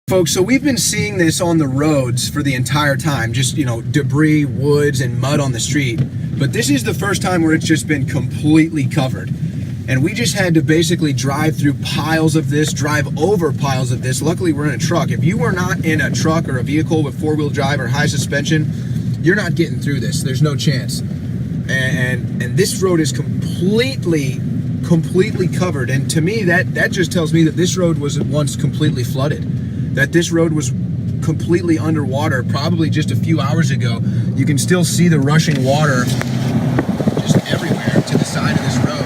Folks, so we've been seeing this on the roads for the entire time, just, debris, woods, and mud on the street. But this is the first time where it's just been completely covered. And we just had to basically drive through piles of this, drive over piles of this. Luckily, we're in a truck. If you were not in a truck or a vehicle with four-wheel drive or high suspension, you're not getting through this. There's no chance. And this road is completely covered. And to me, that just tells me that this road was once completely flooded. That this road was completely underwater probably just a few hours ago. You can still see the rushing water just everywhere to the side of this road.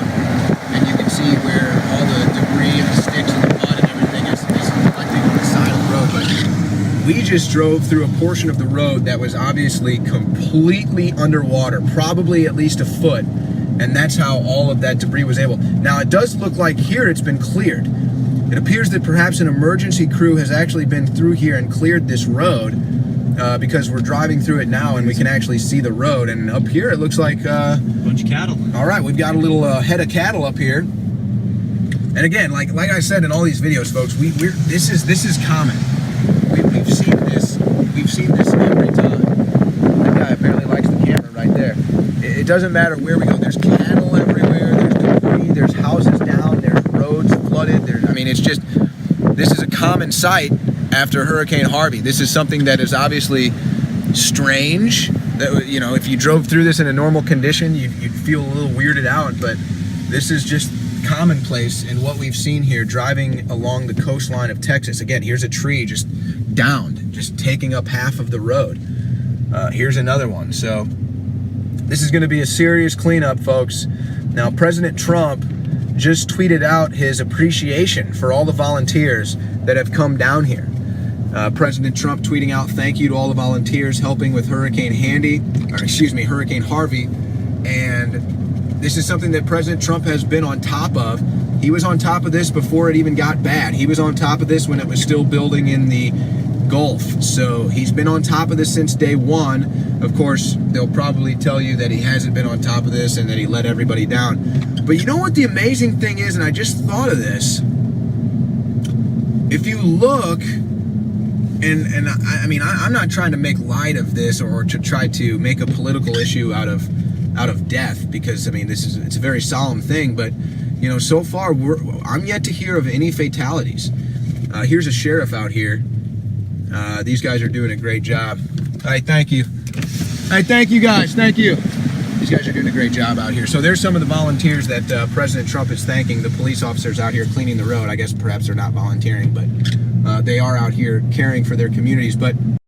And you can see where all the debris and the sticks and the mud and everything is collecting on the side of the road. But we just drove through a portion of the road that was obviously completely underwater, probably at least a foot. And that's how all of that debris was able. Now it does look like here it's been cleared. It appears that perhaps an emergency crew has actually been through here and cleared this road because we're driving through it now and we can actually see the road. And up here it looks like a bunch of cattle. All right, we've got a little head of cattle up here. And again, like I said in all these videos, folks, this is common. We've seen this every time. That guy apparently likes the camera right there. It doesn't matter where we go. There's cattle everywhere. There's debris. There's houses down. There's roads flooded. This is a common sight after Hurricane Harvey. This is something that is obviously strange. That, if you drove through this in a normal condition, you'd feel a little weirded out. But this is just commonplace in what we've seen here driving along the coastline of Texas. Again, here's a tree just downed, just taking up half of the road. Here's another one. So this is going to be a serious cleanup, folks. Now, President Trump just tweeted out his appreciation for all the volunteers that have come down here. President Trump tweeting out, thank you to all the volunteers helping with Hurricane Harvey. And this is something that President Trump has been on top of. He was on top of this before it even got bad. He was on top of this when it was still building in the Gulf. So he's been on top of this since day one. Of course, they'll probably tell you that he hasn't been on top of this and that he let everybody down. But you know what the amazing thing is, and I just thought of this. If you look, I'm not trying to make light of this or to try to make a political issue out of death, because it's a very solemn thing. But so far I'm yet to hear of any fatalities. Here's a sheriff out here. These guys are doing a great job. Hey, thank you. Hey, thank you guys. Thank you. These guys are doing a great job out here. So there's some of the volunteers that President Trump is thanking, the police officers out here cleaning the road. I guess perhaps they're not volunteering, but they are out here caring for their communities. But